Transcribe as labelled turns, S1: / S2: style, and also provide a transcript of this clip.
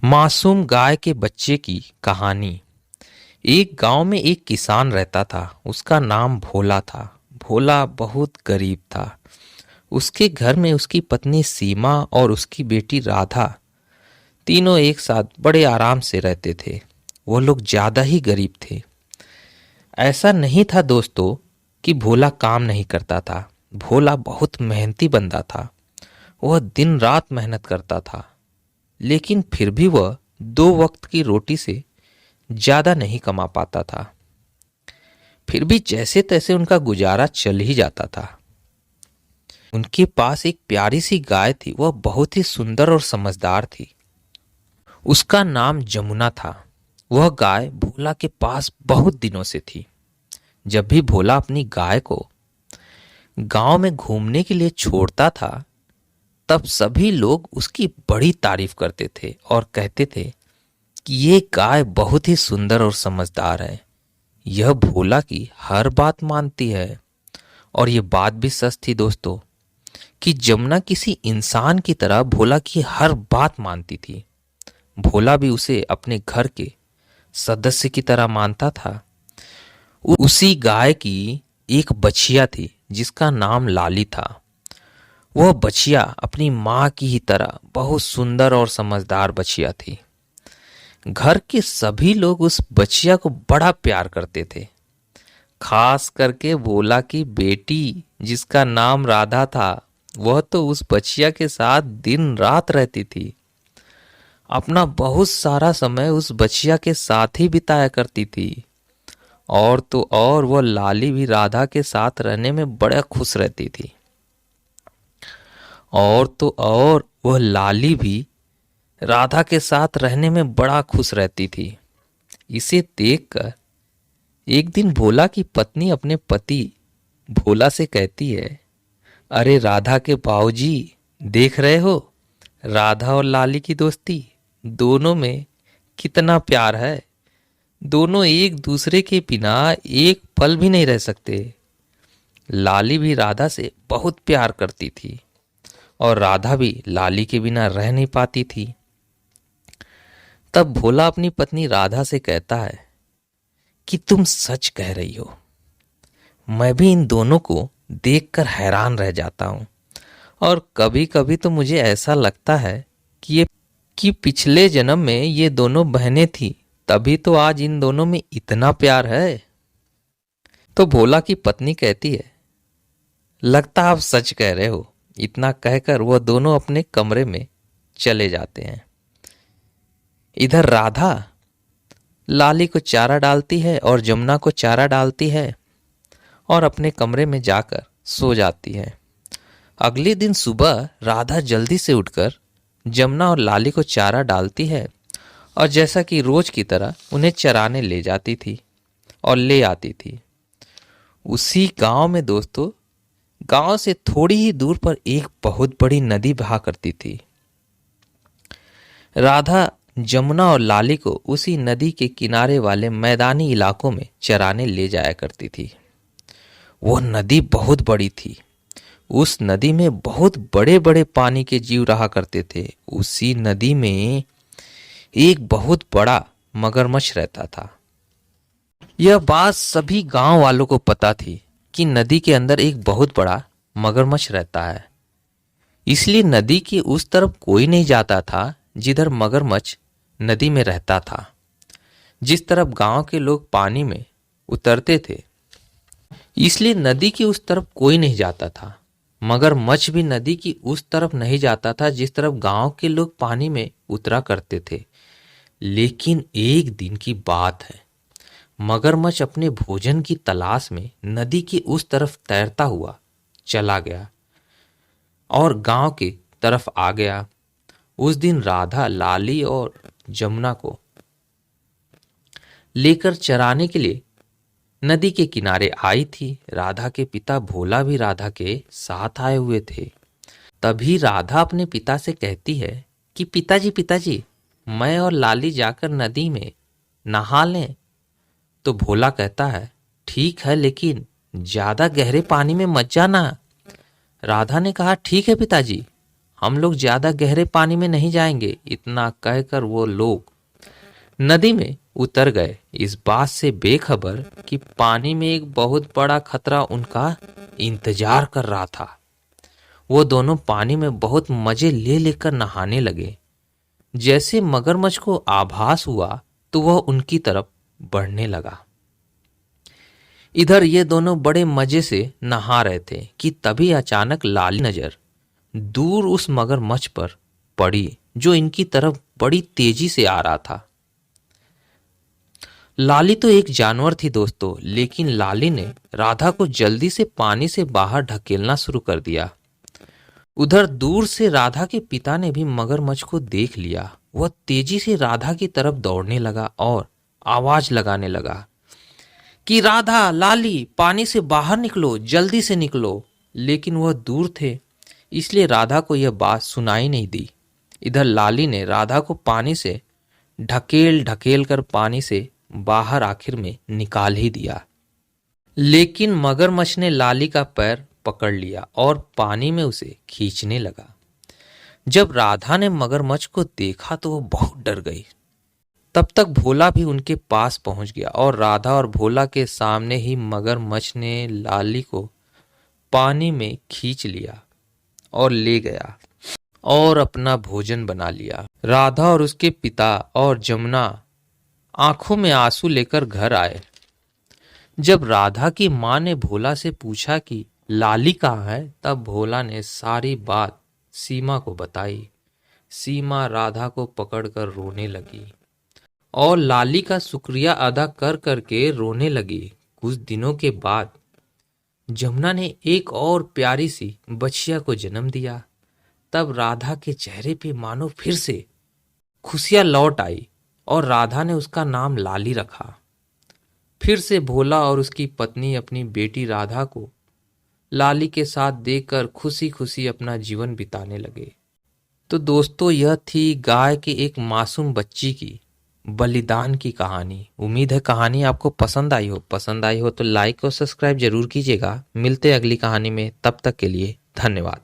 S1: मासूम गाय के बच्चे की कहानी। एक गांव में एक किसान रहता था। उसका नाम भोला था। भोला बहुत गरीब था। उसके घर में उसकी पत्नी सीमा और उसकी बेटी राधा तीनों एक साथ बड़े आराम से रहते थे। वो लोग ज्यादा ही गरीब थे। ऐसा नहीं था दोस्तों कि भोला काम नहीं करता था। भोला बहुत मेहनती बंदा था। वह दिन रात मेहनत करता था, लेकिन फिर भी वह 2 वक्त की रोटी से ज्यादा नहीं कमा पाता था। फिर भी जैसे तैसे उनका गुजारा चल ही जाता था। उनके पास एक प्यारी सी गाय थी। वह बहुत ही सुंदर और समझदार थी। उसका नाम जमुना था। वह गाय भोला के पास बहुत दिनों से थी। जब भी भोला अपनी गाय को गांव में घूमने के लिए छोड़ता था, तब सभी लोग उसकी बड़ी तारीफ करते थे और कहते थे कि ये गाय बहुत ही सुंदर और समझदार है। यह भोला की हर बात मानती है। और ये बात भी सच थी दोस्तों कि जमुना किसी इंसान की तरह भोला की हर बात मानती थी। भोला भी उसे अपने घर के सदस्य की तरह मानता था। उसी गाय की एक बछिया थी जिसका नाम लाली था। वह बछिया अपनी माँ की ही तरह बहुत सुंदर और समझदार बछिया थी। घर के सभी लोग उस बछिया को बड़ा प्यार करते थे। खास करके भोला की बेटी जिसका नाम राधा था, वह तो उस बछिया के साथ दिन रात रहती थी। अपना बहुत सारा समय उस बछिया के साथ ही बिताया करती थी। और तो और वह लाली भी राधा के साथ रहने में बड़ा खुश रहती थी। और तो और वह लाली भी राधा के साथ रहने में बड़ा खुश रहती थी। इसे देखकर एक दिन भोला की पत्नी अपने पति भोला से कहती है, अरे राधा के बाबूजी, देख रहे हो राधा और लाली की दोस्ती, दोनों में कितना प्यार है। दोनों एक दूसरे के बिना एक पल भी नहीं रह सकते। लाली भी राधा से बहुत प्यार करती थी और राधा भी लाली के बिना रह नहीं पाती थी। तब भोला अपनी पत्नी राधा से कहता है कि तुम सच कह रही हो। मैं भी इन दोनों को देखकर हैरान रह जाता हूं। और कभी कभी तो मुझे ऐसा लगता है कि पिछले जन्म में ये दोनों बहनें थी, तभी तो आज इन दोनों में इतना प्यार है। तो भोला की पत्नी कहती है, लगता आप सच कह रहे हो। इतना कहकर वह दोनों अपने कमरे में चले जाते हैं। इधर राधा लाली को चारा डालती है और जमुना को चारा डालती है और अपने कमरे में जाकर सो जाती है। अगले दिन सुबह राधा जल्दी से उठकर जमुना और लाली को चारा डालती है और जैसा कि रोज की तरह उन्हें चराने ले जाती थी और ले आती थी। उसी गांव में दोस्तों, गांव से थोड़ी ही दूर पर एक बहुत बड़ी नदी बहा करती थी। राधा जमुना और लाली को उसी नदी के किनारे वाले मैदानी इलाकों में चराने ले जाया करती थी। वो नदी बहुत बड़ी थी। उस नदी में बहुत बड़े बड़े पानी के जीव रहा करते थे। उसी नदी में एक बहुत बड़ा मगरमच्छ रहता था। यह बात सभी गांव वालों को पता थी कि नदी के अंदर एक बहुत बड़ा मगरमच्छ रहता है। इसलिए नदी की उस तरफ कोई नहीं जाता था जिधर मगरमच्छ नदी में रहता था। जिस तरफ गांव के लोग पानी में उतरते थे, इसलिए नदी की उस तरफ कोई नहीं जाता था। मगरमच्छ भी नदी की उस तरफ नहीं जाता था जिस तरफ गांव के लोग पानी में उतरा करते थे। लेकिन एक दिन की बात है, मगरमच्छ अपने भोजन की तलाश में नदी की उस तरफ तैरता हुआ चला गया और गांव की तरफ आ गया। उस दिन राधा लाली और जमुना को लेकर चराने के लिए नदी के किनारे आई थी। राधा के पिता भोला भी राधा के साथ आए हुए थे। तभी राधा अपने पिता से कहती है कि पिताजी पिताजी, मैं और लाली जाकर नदी में नहा लें। तो भोला कहता है, ठीक है, लेकिन ज्यादा गहरे पानी में मत जाना। राधा ने कहा, ठीक है पिताजी, हम लोग ज्यादा गहरे पानी में नहीं जाएंगे। इतना कहकर वो लोग नदी में उतर गए, इस बात से बेखबर कि पानी में एक बहुत बड़ा खतरा उनका इंतजार कर रहा था। वो दोनों पानी में बहुत मजे ले लेकर नहाने लगे। जैसे मगरमच्छ को आभास हुआ तो वह उनकी तरफ बढ़ने लगा। इधर ये दोनों बड़े मजे से नहा रहे थे कि तभी अचानक लाली नजर दूर उस मगरमच्छ पर पड़ी जो इनकी तरफ बड़ी तेजी से आ रहा था। लाली तो एक जानवर थी दोस्तों, लेकिन लाली ने राधा को जल्दी से पानी से बाहर ढकेलना शुरू कर दिया। उधर दूर से राधा के पिता ने भी मगरमच्छ को देख लिया। वह तेजी से राधा की तरफ दौड़ने लगा और आवाज लगाने लगा कि राधा, लाली, पानी से बाहर निकलो, जल्दी से निकलो। लेकिन वह दूर थे, इसलिए राधा को यह बात सुनाई नहीं दी। इधर लाली ने राधा को पानी से ढकेल ढकेल कर पानी से बाहर आखिर में निकाल ही दिया। लेकिन मगरमच्छ ने लाली का पैर पकड़ लिया और पानी में उसे खींचने लगा। जब राधा ने मगरमच्छ को देखा तो वह बहुत डर गई। तब तक भोला भी उनके पास पहुंच गया और राधा और भोला के सामने ही मगरमच्छ ने लाली को पानी में खींच लिया और ले गया और अपना भोजन बना लिया। राधा और उसके पिता और जमुना आंखों में आंसू लेकर घर आए। जब राधा की माँ ने भोला से पूछा कि लाली कहाँ है, तब भोला ने सारी बात सीमा को बताई। सीमा राधा को पकड़कर रोने लगी और लाली का शुक्रिया अदा कर करके रोने लगी। कुछ दिनों के बाद जमुना ने एक और प्यारी सी बछिया को जन्म दिया। तब राधा के चेहरे पे मानो फिर से खुशियां लौट आई और राधा ने उसका नाम लाली रखा। फिर से भोला और उसकी पत्नी अपनी बेटी राधा को लाली के साथ देखकर खुशी खुशी अपना जीवन बिताने लगे। तो दोस्तों, यह थी गाय के एक मासूम बच्ची की बलिदान की कहानी। उम्मीद है कहानी आपको पसंद आई हो। पसंद आई हो तो लाइक और सब्सक्राइब जरूर कीजिएगा। मिलते हैं अगली कहानी में, तब तक के लिए धन्यवाद।